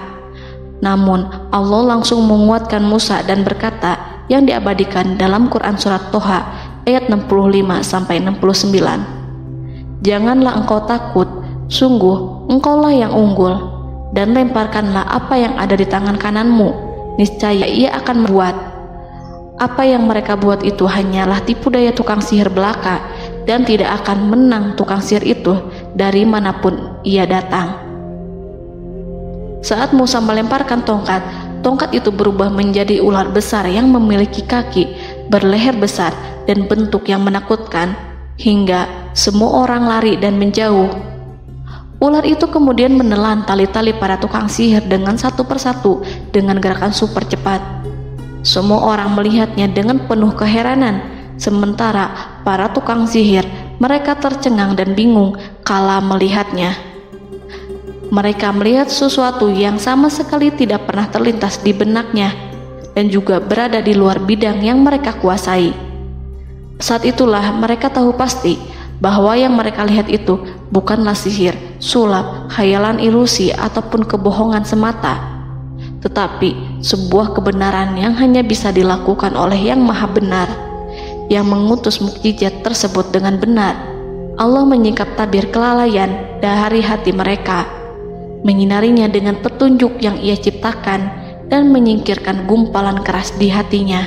Namun Allah langsung menguatkan Musa dan berkata yang diabadikan dalam Quran Surat Toha ayat 65-69, janganlah engkau takut, sungguh engkaulah yang unggul, dan lemparkanlah apa yang ada di tangan kananmu, niscaya ia akan membuat. Apa yang mereka buat itu hanyalah tipu daya tukang sihir belaka, dan tidak akan menang tukang sihir itu dari manapun ia datang. Saat Musa melemparkan tongkat, tongkat itu berubah menjadi ular besar yang memiliki kaki, berleher besar, dan bentuk yang menakutkan, hingga semua orang lari dan menjauh. Ular itu kemudian menelan tali-tali para tukang sihir dengan satu persatu dengan gerakan super cepat. Semua orang melihatnya dengan penuh keheranan, sementara para tukang sihir mereka tercengang dan bingung kala melihatnya. Mereka melihat sesuatu yang sama sekali tidak pernah terlintas di benaknya dan juga berada di luar bidang yang mereka kuasai. Saat itulah mereka tahu pasti bahwa yang mereka lihat itu bukanlah sihir, sulap, khayalan ilusi ataupun kebohongan semata, tetapi sebuah kebenaran yang hanya bisa dilakukan oleh Yang Maha Benar, yang mengutus mukjizat tersebut dengan benar. Allah menyingkap tabir kelalaian dari hati mereka, menyinarinya dengan petunjuk yang Ia ciptakan dan menyingkirkan gumpalan keras di hatinya.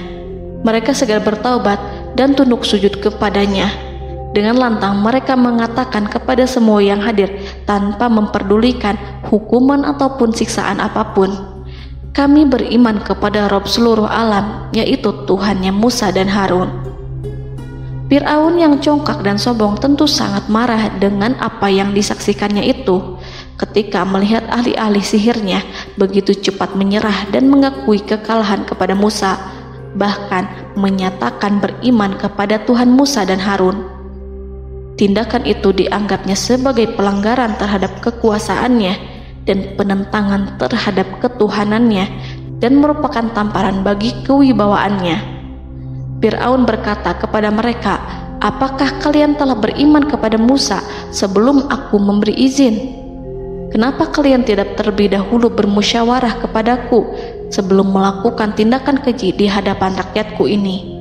Mereka segera bertaubat dan tunduk sujud kepadanya. Dengan lantang mereka mengatakan kepada semua yang hadir tanpa memperdulikan hukuman ataupun siksaan apapun, "Kami beriman kepada Rob seluruh alam, yaitu Tuhannya Musa dan Harun." Fir'aun yang congkak dan sombong tentu sangat marah dengan apa yang disaksikannya itu. Ketika melihat ahli-ahli sihirnya begitu cepat menyerah dan mengakui kekalahan kepada Musa, bahkan menyatakan beriman kepada Tuhan Musa dan Harun. Tindakan itu dianggapnya sebagai pelanggaran terhadap kekuasaannya dan penentangan terhadap ketuhanannya dan merupakan tamparan bagi kewibawaannya. Fir'aun berkata kepada mereka, "Apakah kalian telah beriman kepada Musa sebelum aku memberi izin? Kenapa kalian tidak terlebih dahulu bermusyawarah kepadaku sebelum melakukan tindakan keji di hadapan rakyatku ini?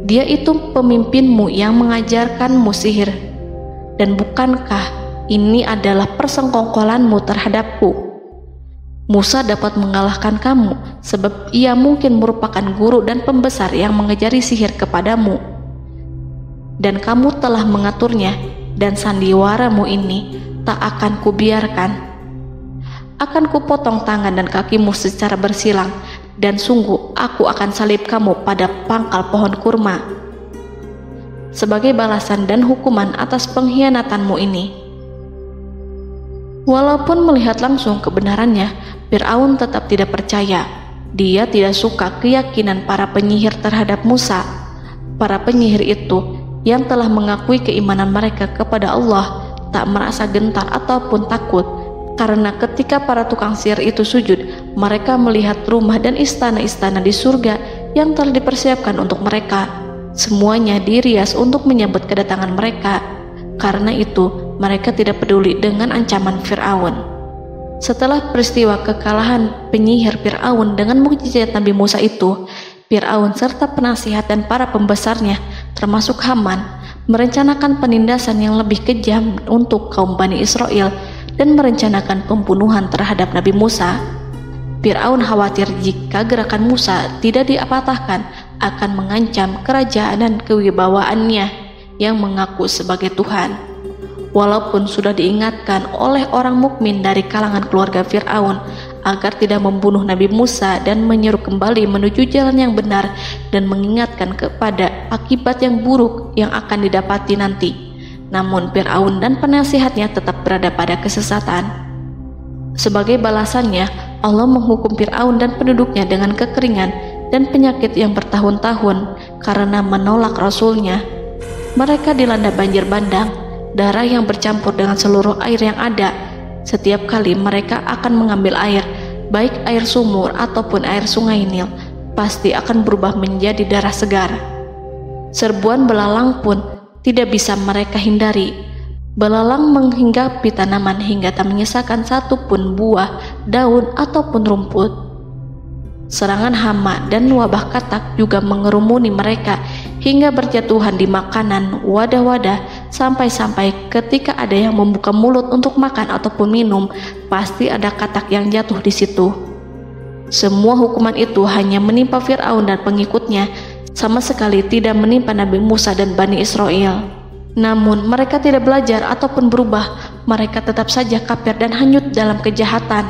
Dia itu pemimpinmu yang mengajarkanmu sihir, dan bukankah ini adalah persengkongkolanmu terhadapku? Musa dapat mengalahkan kamu sebab ia mungkin merupakan guru dan pembesar yang mengajari sihir kepadamu, dan kamu telah mengaturnya, dan sandiwaramu ini tak akan kubiarkan. Akan kupotong tangan dan kakimu secara bersilang, dan sungguh aku akan salib kamu pada pangkal pohon kurma sebagai balasan dan hukuman atas pengkhianatanmu ini." Walaupun melihat langsung kebenarannya, Fir'aun tetap tidak percaya. Dia tidak suka keyakinan para penyihir terhadap Musa. Para penyihir itu yang telah mengakui keimanan mereka kepada Allah tak merasa gentar ataupun takut, karena ketika para tukang sihir itu sujud, mereka melihat rumah dan istana-istana di surga yang telah dipersiapkan untuk mereka. Semuanya dirias untuk menyambut kedatangan mereka. Karena itu, mereka tidak peduli dengan ancaman Fir'aun. Setelah peristiwa kekalahan penyihir Fir'aun dengan mukjizat Nabi Musa itu, Fir'aun serta penasihat dan para pembesarnya, termasuk Haman, merencanakan penindasan yang lebih kejam untuk kaum Bani Israel dan merencanakan pembunuhan terhadap Nabi Musa. Fir'aun khawatir jika gerakan Musa tidak dipatahkan akan mengancam kerajaan dan kewibawaannya yang mengaku sebagai Tuhan. Walaupun sudah diingatkan oleh orang mukmin dari kalangan keluarga Fir'aun agar tidak membunuh Nabi Musa dan menyeru kembali menuju jalan yang benar dan mengingatkan kepada akibat yang buruk yang akan didapati nanti, namun Fir'aun dan penasihatnya tetap berada pada kesesatan. Sebagai balasannya, Allah menghukum Fir'aun dan penduduknya dengan kekeringan dan penyakit yang bertahun-tahun karena menolak Rasulnya. Mereka dilanda banjir bandang, darah yang bercampur dengan seluruh air yang ada. Setiap kali mereka akan mengambil air, baik air sumur ataupun air sungai Nil, pasti akan berubah menjadi darah segar. Serbuan belalang pun tidak bisa mereka hindari. Belalang menghinggapi tanaman hingga tak menyisakan satupun buah, daun ataupun rumput. Serangan hama dan wabah katak juga mengerumuni mereka hingga berjatuhan di makanan, wadah-wadah, sampai-sampai ketika ada yang membuka mulut untuk makan ataupun minum, pasti ada katak yang jatuh di situ. Semua hukuman itu hanya menimpa Fir'aun dan pengikutnya, sama sekali tidak menimpa Nabi Musa dan Bani Israel. Namun mereka tidak belajar ataupun berubah, mereka tetap saja kafir dan hanyut dalam kejahatan.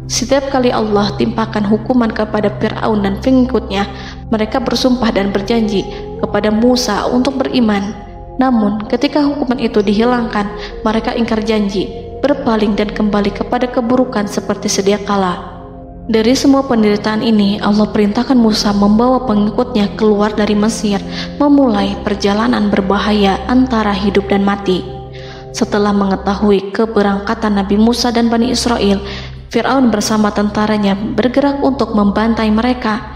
Setiap kali Allah timpakan hukuman kepada Fir'aun dan pengikutnya, mereka bersumpah dan berjanji kepada Musa untuk beriman. Namun ketika hukuman itu dihilangkan, mereka ingkar janji, berpaling dan kembali kepada keburukan seperti sedia kala. Dari semua penderitaan ini, Allah perintahkan Musa membawa pengikutnya keluar dari Mesir, memulai perjalanan berbahaya antara hidup dan mati. Setelah mengetahui keberangkatan Nabi Musa dan Bani Israel, Fir'aun bersama tentaranya bergerak untuk membantai mereka.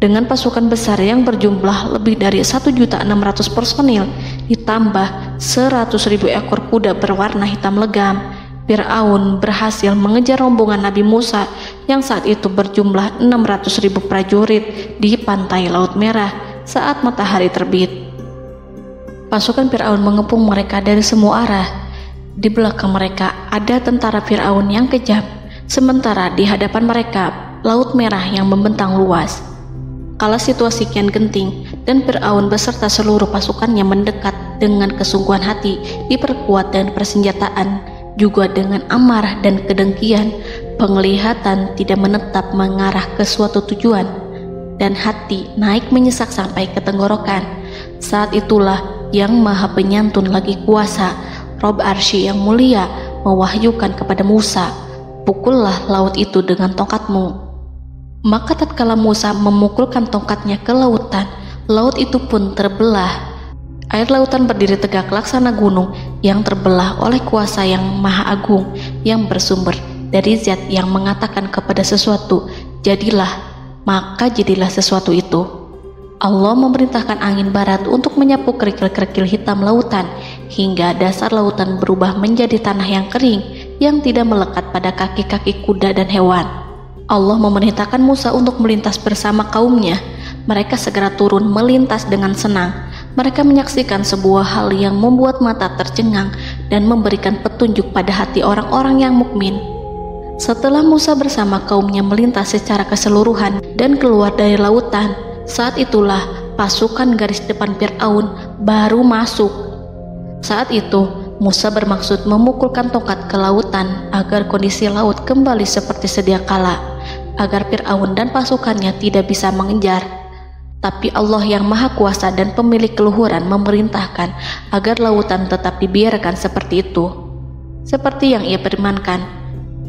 Dengan pasukan besar yang berjumlah lebih dari 1.600.000 personil, ditambah 100.000 ekor kuda berwarna hitam legam, Fir'aun berhasil mengejar rombongan Nabi Musa yang saat itu berjumlah 600.000 prajurit di pantai Laut Merah saat matahari terbit. Pasukan Fir'aun mengepung mereka dari semua arah. Di belakang mereka ada tentara Fir'aun yang kejam, sementara di hadapan mereka Laut Merah yang membentang luas. Kala situasi kian genting dan Fir'aun beserta seluruh pasukannya mendekat dengan kesungguhan hati, diperkuat dan persenjataan, juga dengan amarah dan kedengkian, penglihatan tidak menetap mengarah ke suatu tujuan, dan hati naik menyesak sampai ke tenggorokan. Saat itulah Yang Maha Penyantun lagi kuasa, Rob Arsy yang mulia, mewahyukan kepada Musa, "Pukullah laut itu dengan tongkatmu." Maka tatkala Musa memukulkan tongkatnya ke lautan, laut itu pun terbelah. Air lautan berdiri tegak laksana gunung yang terbelah oleh kuasa yang maha agung, yang bersumber dari zat yang mengatakan kepada sesuatu, "Jadilah," maka jadilah sesuatu itu. Allah memerintahkan angin barat untuk menyapu kerikil-kerikil hitam lautan, hingga dasar lautan berubah menjadi tanah yang kering, yang tidak melekat pada kaki-kaki kuda dan hewan. Allah memerintahkan Musa untuk melintas bersama kaumnya. Mereka segera turun melintas dengan senang. Mereka menyaksikan sebuah hal yang membuat mata tercengang dan memberikan petunjuk pada hati orang-orang yang mukmin. Setelah Musa bersama kaumnya melintas secara keseluruhan dan keluar dari lautan, saat itulah pasukan garis depan Fir'aun baru masuk. Saat itu Musa bermaksud memukulkan tongkat ke lautan agar kondisi laut kembali seperti sedia kala, agar Fir'aun dan pasukannya tidak bisa mengejar. Tapi Allah yang Maha Kuasa dan pemilik keluhuran memerintahkan agar lautan tetap dibiarkan seperti itu, seperti yang ia firmankan.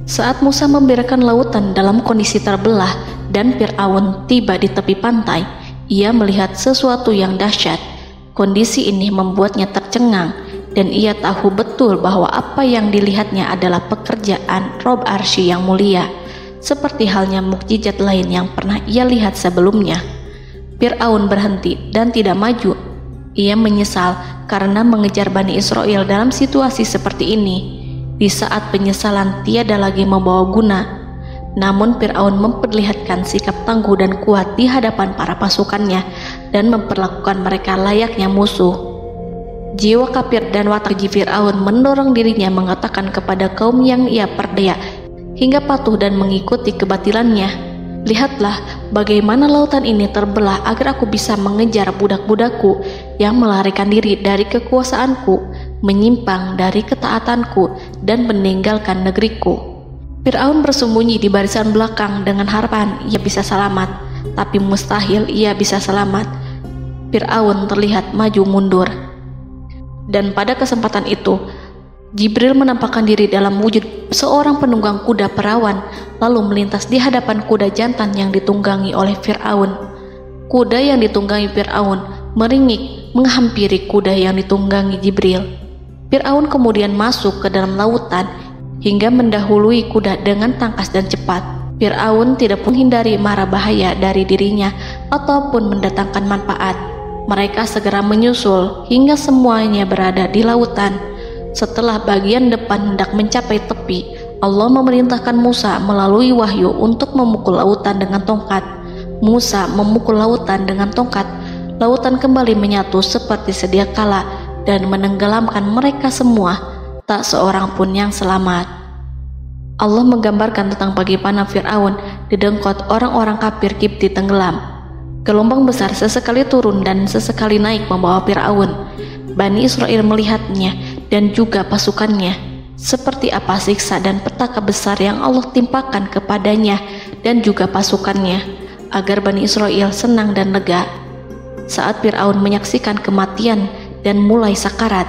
Saat Musa membiarkan lautan dalam kondisi terbelah dan Fir'aun tiba di tepi pantai, ia melihat sesuatu yang dahsyat. Kondisi ini membuatnya tercengang dan ia tahu betul bahwa apa yang dilihatnya adalah pekerjaan Rob Arsy yang mulia, seperti halnya mukjizat lain yang pernah ia lihat sebelumnya. Fir'aun berhenti dan tidak maju. Ia menyesal karena mengejar Bani Israel dalam situasi seperti ini, di saat penyesalan tiada lagi membawa guna. Namun Fir'aun memperlihatkan sikap tangguh dan kuat di hadapan para pasukannya dan memperlakukan mereka layaknya musuh. Jiwa kafir dan watak Fir'aun mendorong dirinya mengatakan kepada kaum yang ia perdaya hingga patuh dan mengikuti kebatilannya, "Lihatlah bagaimana lautan ini terbelah agar aku bisa mengejar budak-budakku yang melarikan diri dari kekuasaanku, menyimpang dari ketaatanku dan meninggalkan negeriku." Fir'aun bersembunyi di barisan belakang dengan harapan ia bisa selamat, tapi mustahil ia bisa selamat. Fir'aun terlihat maju mundur. Dan pada kesempatan itu, Jibril menampakkan diri dalam wujud seorang penunggang kuda perawan, lalu melintas di hadapan kuda jantan yang ditunggangi oleh Fir'aun. Kuda yang ditunggangi Fir'aun meringik menghampiri kuda yang ditunggangi Jibril. Fir'aun kemudian masuk ke dalam lautan hingga mendahului kuda dengan tangkas dan cepat. Fir'aun tidak menghindari mara bahaya dari dirinya ataupun mendatangkan manfaat. Mereka segera menyusul hingga semuanya berada di lautan. Setelah bagian depan hendak mencapai tepi, Allah memerintahkan Musa melalui wahyu untuk memukul lautan dengan tongkat. Musa memukul lautan dengan tongkat. Lautan kembali menyatu seperti sedia kala dan menenggelamkan mereka semua. Tak seorang pun yang selamat. Allah menggambarkan tentang bagaimana Fir'aun didengkot orang-orang kafir Kipti tenggelam. Gelombang besar sesekali turun dan sesekali naik membawa Fir'aun. Bani Israel melihatnya dan juga pasukannya, seperti apa siksa dan petaka besar yang Allah timpakan kepadanya dan juga pasukannya, agar Bani Israel senang dan lega. Saat Fir'aun menyaksikan kematian dan mulai sakarat,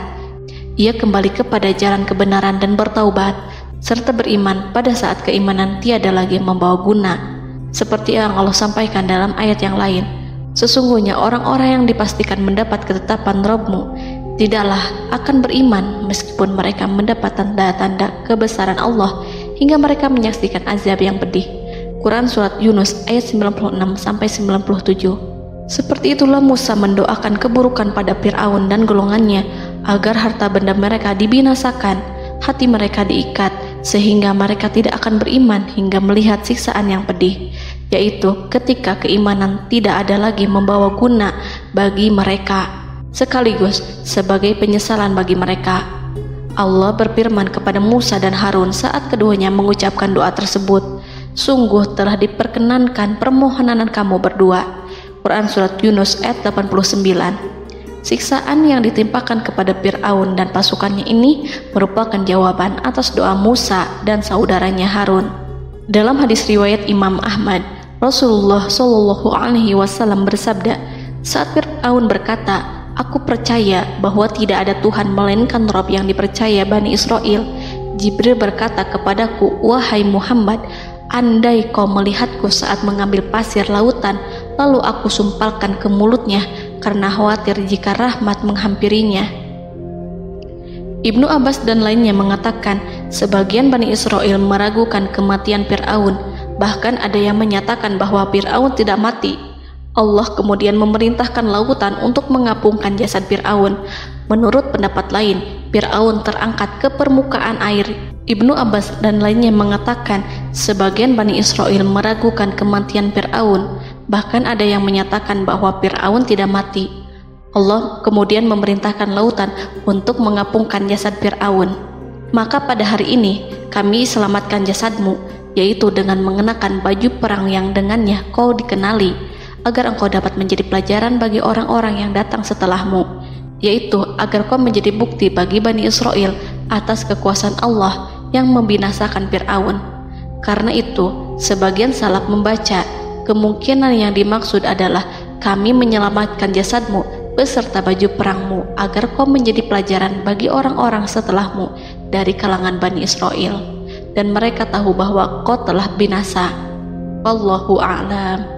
ia kembali kepada jalan kebenaran dan bertaubat, serta beriman pada saat keimanan tiada lagi membawa guna. Seperti yang Allah sampaikan dalam ayat yang lain, sesungguhnya orang-orang yang dipastikan mendapat ketetapan Rabb-Mu tidaklah akan beriman meskipun mereka mendapat tanda-tanda kebesaran Allah hingga mereka menyaksikan azab yang pedih. Quran Surat Yunus ayat 96-97. Seperti itulah Musa mendoakan keburukan pada Fir'aun dan golongannya agar harta benda mereka dibinasakan, hati mereka diikat sehingga mereka tidak akan beriman hingga melihat siksaan yang pedih, yaitu ketika keimanan tidak ada lagi membawa guna bagi mereka, sekaligus sebagai penyesalan bagi mereka. Allah berfirman kepada Musa dan Harun saat keduanya mengucapkan doa tersebut, sungguh telah diperkenankan permohonan kamu berdua. Quran Surat Yunus ayat 89. Siksaan yang ditimpakan kepada Fir'aun dan pasukannya ini merupakan jawaban atas doa Musa dan saudaranya Harun. Dalam hadis riwayat Imam Ahmad, Rasulullah Shallallahu Alaihi Wasallam bersabda, saat Fir'aun berkata, aku percaya bahwa tidak ada Tuhan melainkan Rabb yang dipercaya Bani Israel, Jibril berkata kepadaku, wahai Muhammad, andai kau melihatku saat mengambil pasir lautan, lalu aku sumpalkan ke mulutnya karena khawatir jika rahmat menghampirinya. Ibnu Abbas dan lainnya mengatakan, sebagian Bani Israel meragukan kematian Fir'aun, bahkan ada yang menyatakan bahwa Fir'aun tidak mati. Allah kemudian memerintahkan lautan untuk mengapungkan jasad Fir'aun. Menurut pendapat lain, Fir'aun terangkat ke permukaan air. Ibnu Abbas dan lainnya mengatakan, sebagian Bani Israel meragukan kematian Fir'aun, bahkan ada yang menyatakan bahwa Fir'aun tidak mati. Allah kemudian memerintahkan lautan untuk mengapungkan jasad Fir'aun. Maka pada hari ini kami selamatkan jasadmu, yaitu dengan mengenakan baju perang yang dengannya kau dikenali, agar engkau dapat menjadi pelajaran bagi orang-orang yang datang setelahmu, yaitu agar kau menjadi bukti bagi Bani Israel atas kekuasaan Allah yang membinasakan Fir'aun. Karena itu, sebagian salaf membaca, kemungkinan yang dimaksud adalah kami menyelamatkan jasadmu beserta baju perangmu agar kau menjadi pelajaran bagi orang-orang setelahmu dari kalangan Bani Israel, dan mereka tahu bahwa kau telah binasa. Wallahu a'lam.